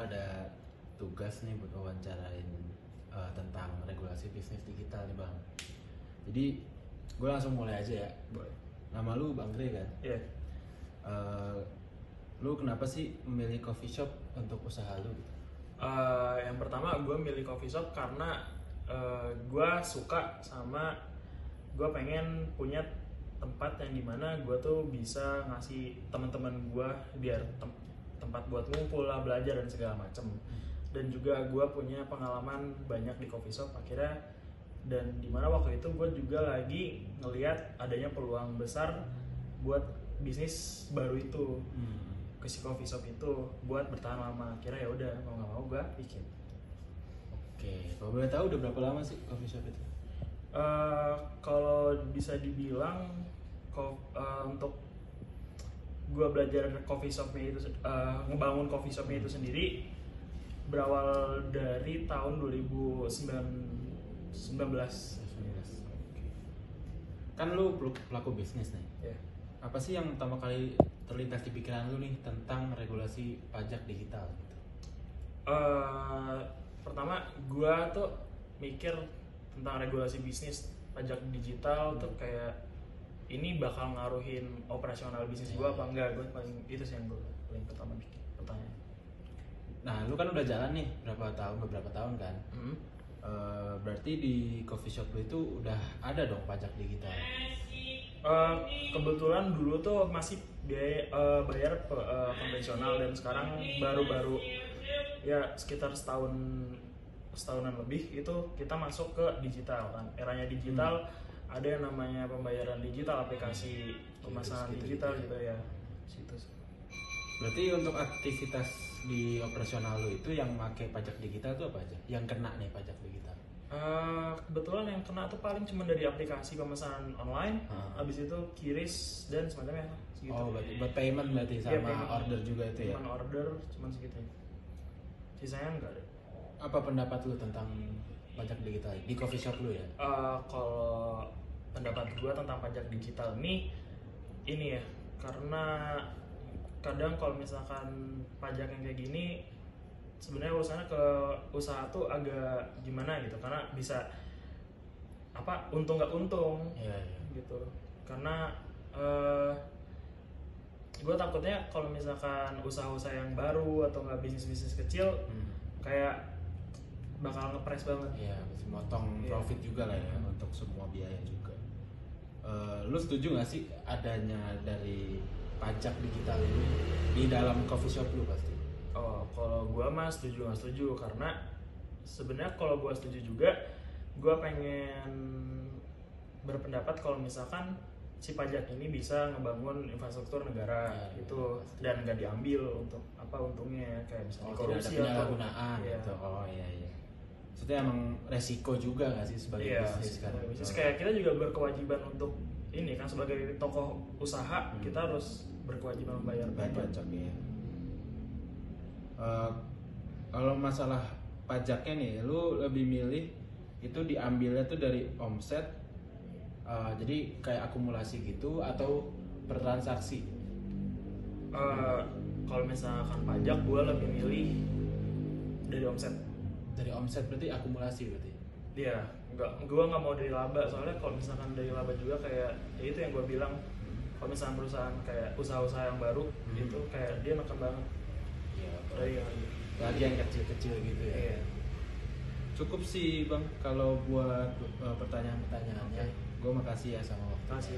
ada tugas nih buat wawancarain tentang regulasi bisnis digital nih Bang. Jadi gue langsung mulai aja ya. Boleh. Nama lu Bang Gre kan? Iya. Lu kenapa sih memilih coffee shop untuk usaha lu? Yang pertama gue milih coffee shop karena gue suka sama, gue pengen punya tempat yang dimana gue tuh bisa ngasih teman-teman gue biar tempat buat ngumpul lah, belajar dan segala macem. Dan juga gue punya pengalaman banyak di coffee shop akhirnya, dan dimana waktu itu gue juga lagi ngelihat adanya peluang besar buat bisnis baru itu ke si coffee shop itu buat bertahan lama. Akhirnya ya udah mau nggak mau gue bikin. Oke, kalau boleh tahu udah berapa lama sih coffee shop itu? Kalau bisa dibilang untuk gue belajar coffee shopnya itu, ngebangun coffee shopnya itu sendiri berawal dari tahun 2019. Kan lu pelaku bisnis nih. Yeah. Apa sih yang pertama kali terlintas di pikiran lu nih tentang regulasi pajak digital gitu? Pertama gue tuh mikir tentang regulasi bisnis pajak digital tuh kayak ini bakal ngaruhin operasional bisnis gue apa enggak. Gue paling itu sih yang gue paling pertama bikin pertanyaan. Nah, lu kan udah jalan nih beberapa tahun kan? Berarti di coffee shop lu itu udah ada dong pajak digital? Kebetulan dulu tuh masih bayar konvensional, dan sekarang baru-baru ya sekitar setahunan lebih itu kita masuk ke digital kan. Eranya digital, ada yang namanya pembayaran digital, aplikasi pemasaran digital gitu ya. Situ sih. Berarti untuk aktivitas di operasional lu itu yang pakai pajak digital tuh apa aja? Yang kena nih pajak digital? Kebetulan yang kena tuh paling cuma dari aplikasi pemesanan online, habis itu kiris dan semacamnya segitu. Oh, berarti buat payment berarti sama payment. order juga itu ya? Cuman order cuman segitu. Sisanya enggak ada. Apa pendapat lu tentang pajak digital di coffee shop lu ya? Kalau pendapat gua tentang pajak digital ini ya, karena kadang kalau misalkan pajak yang kayak gini sebenarnya urusannya ke usaha tuh agak gimana gitu, karena bisa untung nggak untung gitu. Karena gue takutnya kalau misalkan usaha-usaha yang baru atau nggak bisnis kecil kayak bakal ngepres banget. Iya, motong profit juga lah ya untuk semua biaya juga. Lu setuju nggak sih adanya dari pajak digital ini di dalam coffee shop lu pasti? Kalau gue mah setuju nggak setuju, karena sebenarnya kalau gue setuju juga, gue pengen berpendapat kalau misalkan si pajak ini bisa ngebangun infrastruktur negara gitu, dan nggak diambil untuk untungnya kayak misalnya korupsi tidak ada atau penyalahgunaan gitu. Oh iya. Maksudnya emang resiko juga nggak sih sebagai bisnis kan? Bisnis kayak kita juga berkewajiban untuk ini kan, sebagai tokoh usaha kita harus berkewajiban membayar pajak. Ya. Kalau masalah pajaknya nih, lu lebih milih itu diambilnya tuh dari omset, jadi kayak akumulasi gitu atau per transaksi? Kalau misalkan pajak, gue lebih milih dari omset. Dari omset berarti akumulasi berarti? Iya, gue nggak mau dari laba, soalnya kalau misalkan dari laba juga kayak ya itu yang gue bilang, kalau misalkan perusahaan kayak usaha-usaha yang baru itu kayak dia makan banget. Iya, lagi yang kecil-kecil gitu ya. Iya. Cukup sih Bang kalau buat pertanyaan-pertanyaannya. Gue makasih ya sama waktu. Makasih.